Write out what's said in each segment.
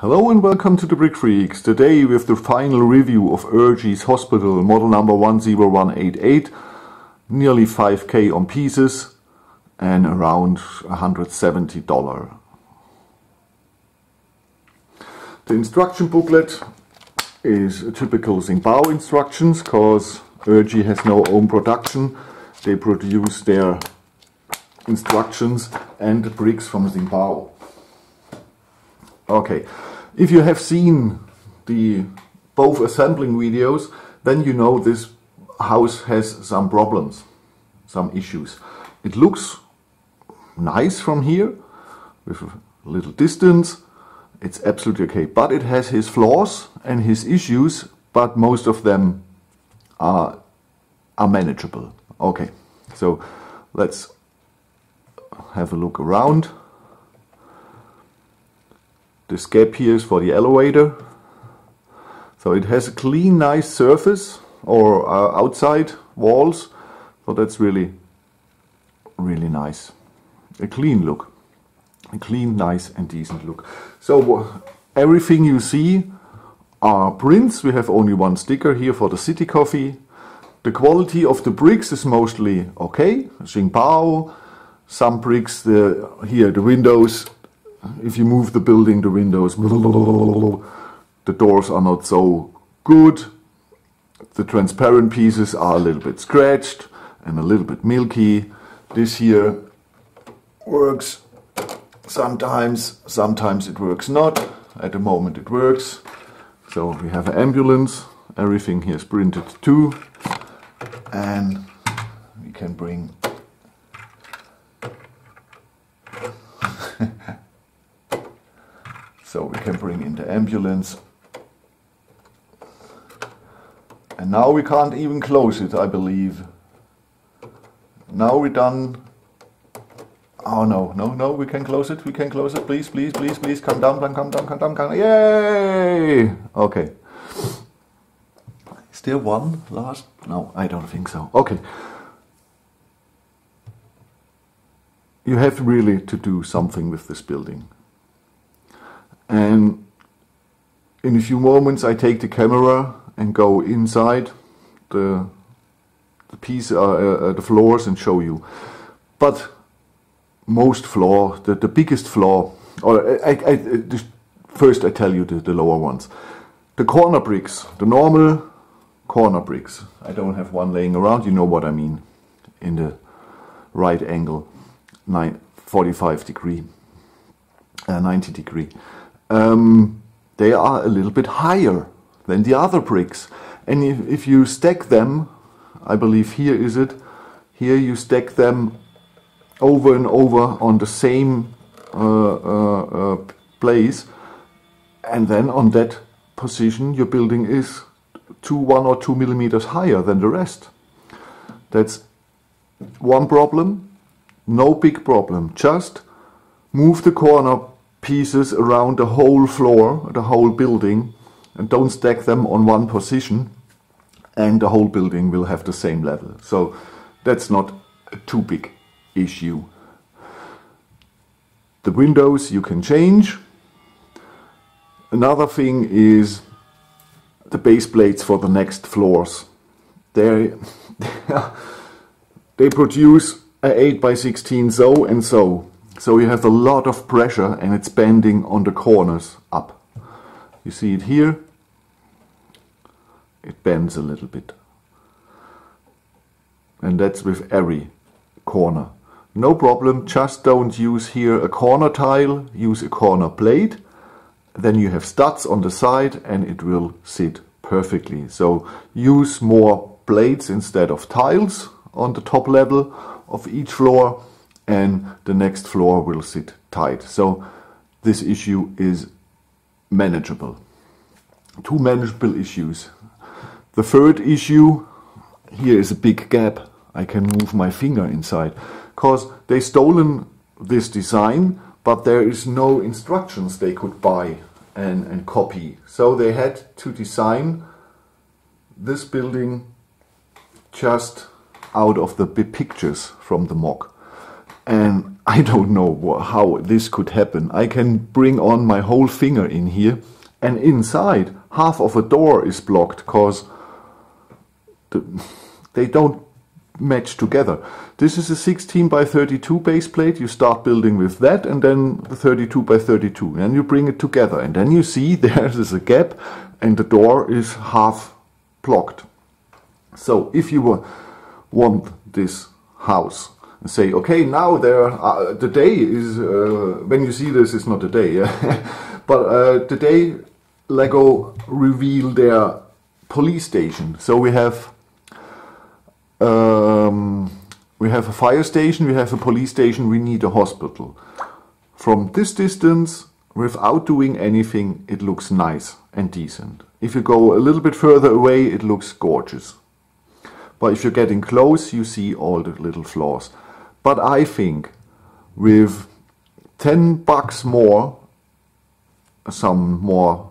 Hello and welcome to the Brick Freaks. Today with the final review of Urgy's Hospital model number 10188. Nearly 5k on pieces and around $170. The instruction booklet is a typical Xingbao instructions because Urgy has no own production. They produce their instructions and the bricks from Xingbao. Okay, if you have seen the both assembling videos, then you know this house has some problems, some issues. It looks nice from here with a little distance. It's absolutely okay, but it has his flaws and his issues, but most of them are manageable. Okay, so let's have a look around. This gap here is for the elevator. So it has a clean, nice surface or outside walls. So that's really, really nice. A clean look. A clean, nice and decent look. So everything you see are prints. We have only one sticker here for the city coffee. The quality of the bricks is mostly okay. Xingbao. Some bricks, here the windows. If you move the building, the windows, the doors are not so good. The transparent pieces are a little bit scratched and a little bit milky. This here works sometimes it works not. At the moment it works. So we have an ambulance. Everything here is printed too. And we can bring so we can bring in the ambulance. And now we can't even close it, I believe. Now we're done. Oh no, we can close it, please, come down, yay! Okay. Is there one last? No, I don't think so. Okay. You have really to do something with this building. And in a few moments I take the camera and go inside the floors and show you. But most flaw, the biggest flaw, or first I tell you the lower ones. The corner bricks, the normal corner bricks. I don't have one laying around, you know what I mean. In the right angle, 45 degree, 90 degree. They are a little bit higher than the other bricks. And if you stack them, I believe here you stack them over and over on the same place, and then on that position your building is 1 or 2 millimeters higher than the rest. That's one problem, no big problem. Just move the corner pieces around the whole floor, the whole building, and don't stack them on one position, and the whole building will have the same level. So that's not a too big issue. The windows you can change. Another thing is the base plates for the next floors. They produce a 8x16 so and so. So you have a lot of pressure and it's bending on the corners up. You see it here? It bends a little bit. And that's with every corner. No problem, just don't use here a corner tile, use a corner plate. Then you have studs on the side and it will sit perfectly. So use more plates instead of tiles on the top level of each floor. And the next floor will sit tight. So this issue is manageable. Two manageable issues. The third issue, here is a big gap. I can move my finger inside. Because they stolen this design, but there is no instructions they could buy and copy. So they had to design this building just out of the pictures from the mock. And I don't know how this could happen. I can bring on my whole finger in here, and inside half of a door is blocked because they don't match together. This is a 16 by 32 base plate. You start building with that, and then the 32 by 32, and you bring it together, and then you see there is a gap and the door is half blocked. So if you want this house, say, okay, now the day is, when you see this, it's not the day, but the day Lego reveal their police station. So we have a fire station, we have a police station, we need a hospital. From this distance, without doing anything, it looks nice and decent. If you go a little bit further away, it looks gorgeous. But if you're getting close, you see all the little flaws. But I think with $10 more, some more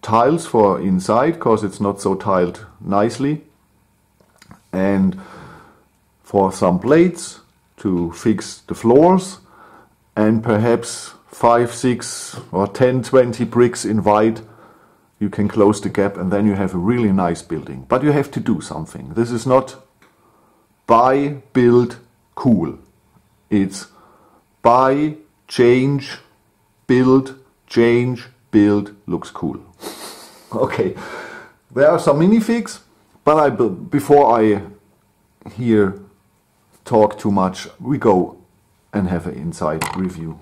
tiles for inside, because it's not so tiled nicely, and for some plates to fix the floors, and perhaps 5, 6 or 10, 20 bricks in white, you can close the gap, and then you have a really nice building. But you have to do something. This is not buy, build, cool. It's buy, change, build, looks cool. Okay, there are some minifigs, but before I here talk too much, we go and have an inside review.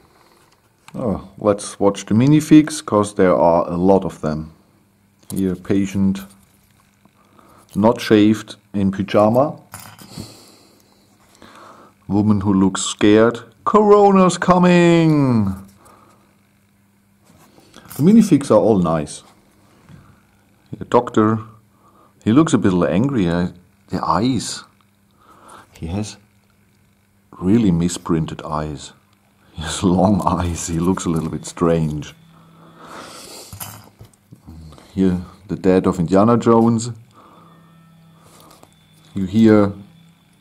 Oh, let's watch the minifigs, because there are a lot of them. Here, patient, not shaved, in pyjama. Woman who looks scared. Corona's coming! The minifigs are all nice. The doctor, he looks a bit angry. The eyes. He has really misprinted eyes. He has long eyes. He looks a little bit strange. Here, the dad of Indiana Jones. You hear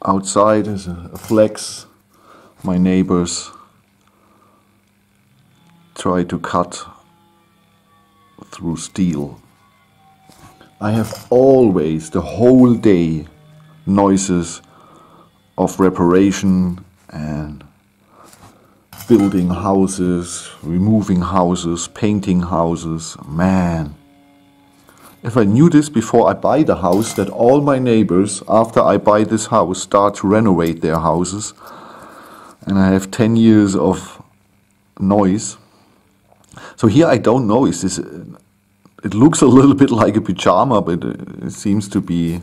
outside is a flex. My neighbors try to cut through steel. I have always, the whole day, noises of reparation and building houses, removing houses, painting houses. Man, if I knew this before I buy the house, that all my neighbors, after I buy this house, start to renovate their houses, and I have 10 years of noise. So here I don't know, is this, it looks a little bit like a pyjama, but it seems to be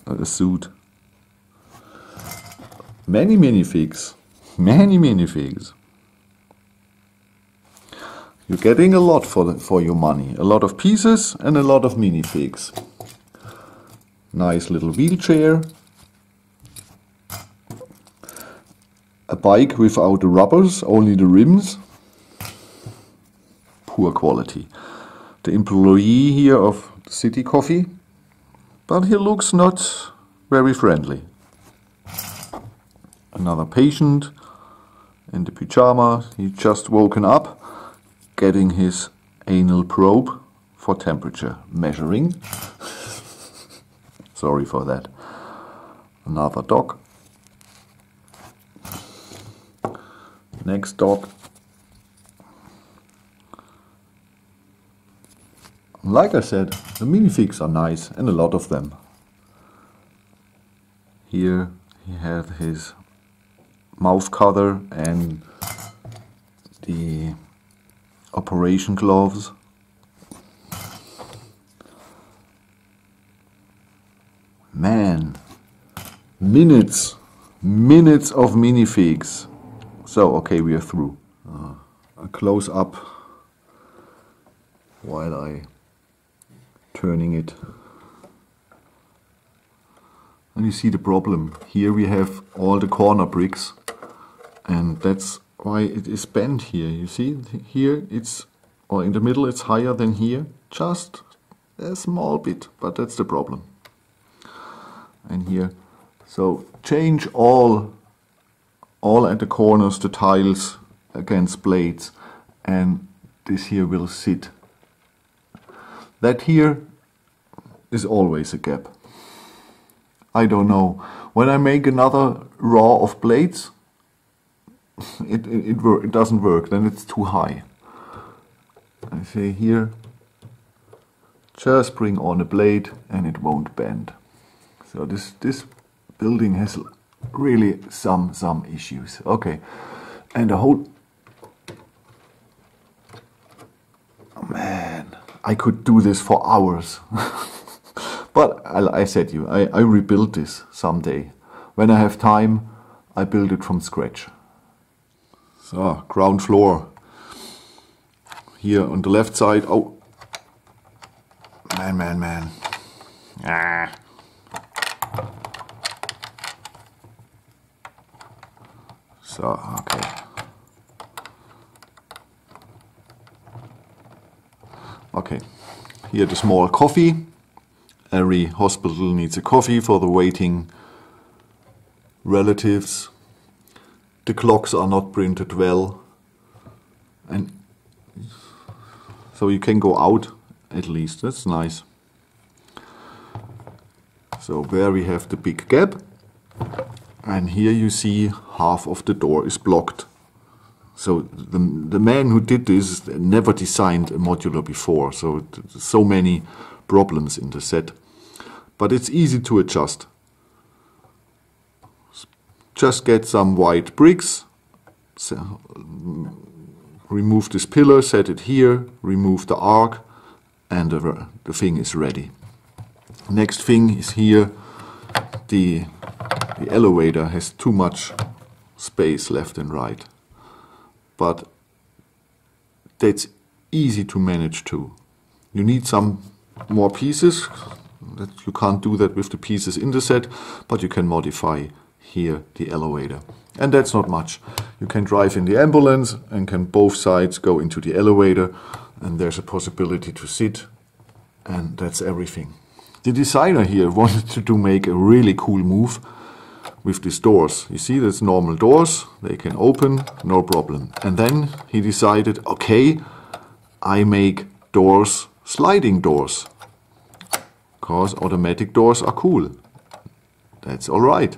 a suit. Many minifigs. Many minifigs. You're getting a lot for your money. A lot of pieces and a lot of minifigs. Nice little wheelchair. A bike without the rubbers, only the rims. Poor quality. The employee here of City Coffee. But he looks not very friendly. Another patient in the pyjama. He's just woken up, getting his anal probe for temperature measuring. Sorry for that. Another dog. Next dog. Like I said, the minifigs are nice, and a lot of them. Here he had his mouth cutter and the operation gloves. Man, minutes of minifigs. So, okay, we are through. A close up while I turning it. And you see the problem. Here we have all the corner bricks, and that's why it is bent here. You see, here it's, or in the middle it's higher than here. Just a small bit, but that's the problem. And here, so change all all at the corners, the tiles against blades, and this here will sit. That here is always a gap. I don't know. When I make another row of blades, it doesn't work, then it's too high. I say here, just bring on a blade and it won't bend. So this building has really some issues. Okay, and the whole, man, I could do this for hours. But I said you, I rebuild this someday. When I have time, I build it from scratch. So, ground floor. Here on the left side, oh, man. Ah. So, okay. Okay, here the small coffee. Every hospital needs a coffee for the waiting relatives. The clocks are not printed well, and so you can go out at least. That's nice. So there we have the big gap, and here you see half of the door is blocked. So the man who did this never designed a modular before, so many problems in the set. But it's easy to adjust. Just get some white bricks, so, remove this pillar, set it here, remove the arc, and the thing is ready. Next thing is here, the elevator has too much space left and right. But that's easy to manage too. You need some more pieces. You can't do that with the pieces in the set, but you can modify here the elevator. And that's not much. You can drive in the ambulance and can both sides go into the elevator, and there's a possibility to sit, and that's everything. The designer here wanted to make a really cool move with these doors. You see, there's normal doors, they can open, no problem. And then he decided, okay, I make doors, sliding doors, because automatic doors are cool. That's all right.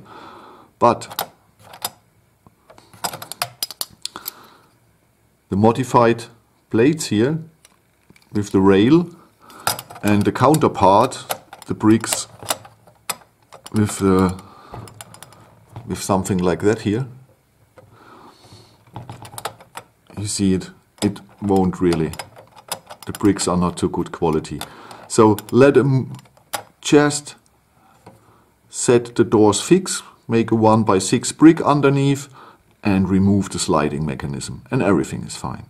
But the modified plates here with the rail and the counterpart, the bricks with something like that here. You see it won't really. The bricks are not too good quality. So let them just set the doors fixed. Make a 1x6 brick underneath and remove the sliding mechanism, and everything is fine.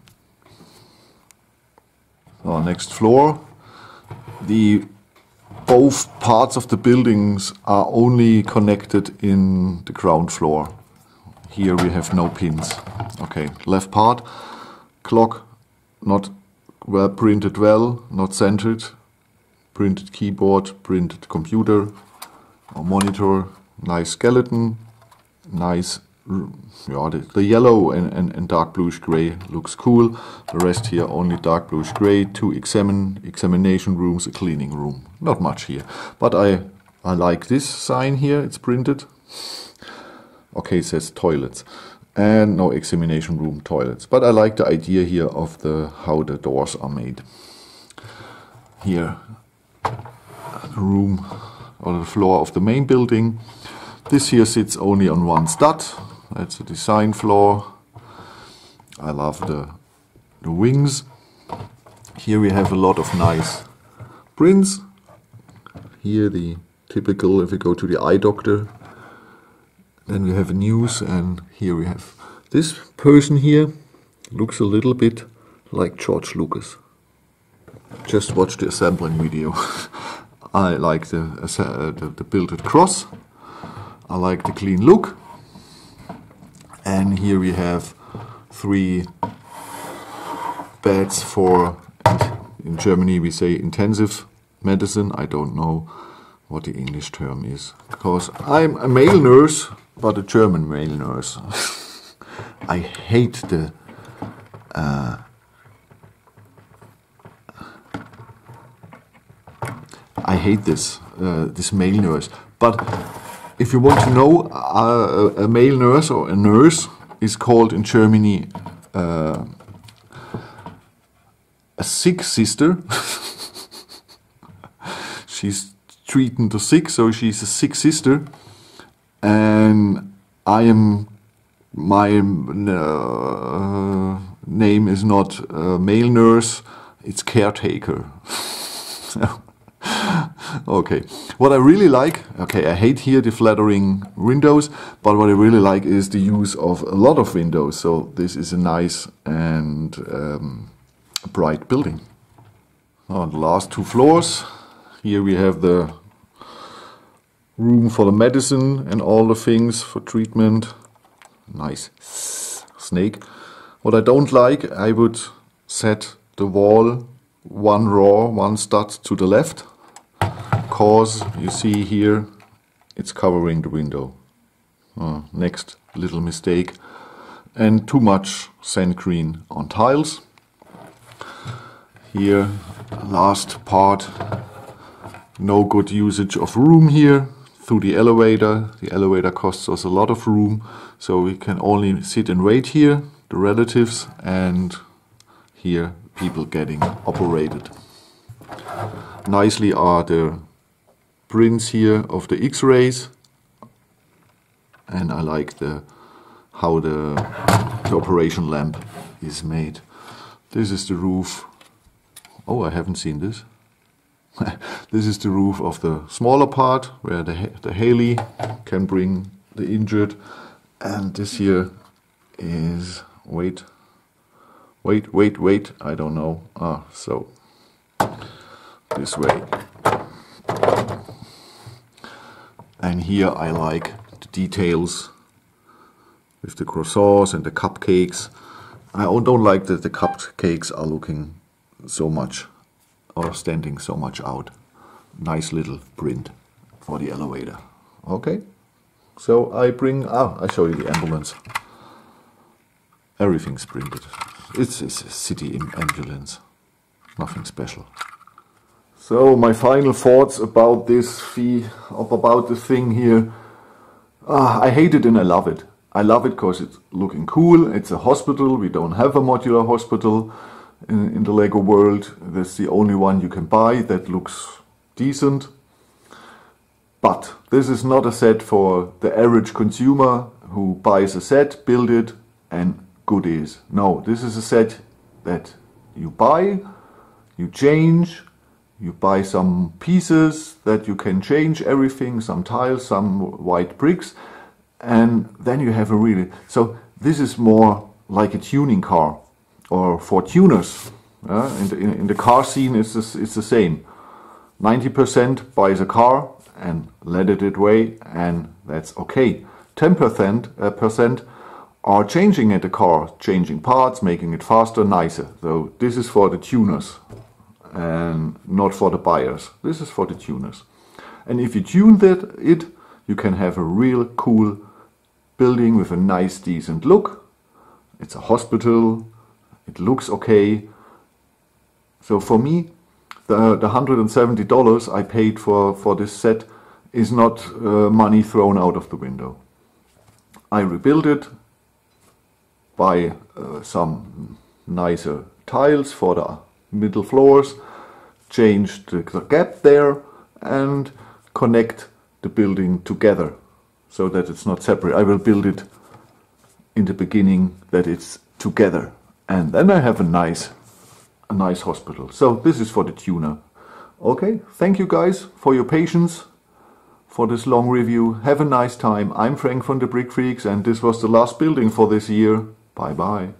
So next floor, both parts of the buildings are only connected in the ground floor. Here we have no pins. Okay, left part, clock not well printed well, not centered, printed keyboard, printed computer or monitor. Nice skeleton, nice, yeah, the yellow and dark bluish gray looks cool. The rest here only dark bluish gray, 2 examination rooms, a cleaning room. Not much here, but I like this sign here, it's printed. Okay, it says toilets, and no examination room, toilets. But I like the idea here of how the doors are made. Here, the room or the floor of the main building. This here sits only on one stud. That's a design floor. I love the wings. Here we have a lot of nice prints. Here the typical, if we go to the eye doctor, then we have a news, and here we have this person here. Looks a little bit like George Lucas. Just watch the assembling video. I like the built cross. I like the clean look. And here we have 3 beds for, in Germany we say intensive medicine. I don't know what the English term is, because I'm a male nurse, but a German male nurse. I hate the I hate this male nurse. But if you want to know, a male nurse or a nurse is called in Germany a sick sister. She's treating the sick, so she's a sick sister. And my name is not male nurse, it's caretaker. Okay, what I really like, okay, I hate here the flattering windows, but what I really like is the use of a lot of windows. So this is a nice and bright building. On the last 2 floors, here we have the room for the medicine and all the things for treatment. Nice snake. What I don't like, I would set the wall 1 row, 1 stud to the left. Because you see here, it's covering the window. Next little mistake. And too much sand green on tiles. Here, last part, no good usage of room here through the elevator. The elevator costs us a lot of room, so we can only sit and wait here, the relatives, and here people getting operated. Nicely are the prints here of the X-rays, and I like how the operation lamp is made. This is the roof. Oh, I haven't seen this. This is the roof of the smaller part where the heli can bring the injured, and this here is wait, I don't know. So this way. And here I like the details with the croissants and the cupcakes. I don't like that the cupcakes are looking so much or standing so much out. Nice little print for the elevator. Okay, so I show you the ambulance. Everything's printed. It's a city ambulance, nothing special. So my final thoughts about this about the thing here. I hate it and I love it. I love it because it's looking cool. It's a hospital. We don't have a modular hospital in the Lego world. That's the only one you can buy that looks decent. But this is not a set for the average consumer who buys a set, build it, and good is. No, this is a set that you buy, you change, you buy some pieces that you can change everything, some tiles, some white bricks, and then you have a really... So this is more like a tuning car, or for tuners. In the car scene it's the same. 90% buys a car and let it away, and that's okay. 10% are changing at the car, changing parts, making it faster, nicer. So this is for the tuners and not for the buyers. This is for the tuners. And if you tune it, you can have a real cool building with a nice, decent look. It's a hospital. It looks okay. So for me, the $170 I paid for this set is not money thrown out of the window. I rebuilt it, buy some nicer tiles for the middle floors, change the gap there, and connect the building together so that it's not separate. I will build it in the beginning that it's together, and then I have a nice hospital. So this is for the tuner. Okay, thank you guys for your patience for this long review. Have a nice time. I'm Frank from the Brick Freaks, and this was the last building for this year. Bye bye.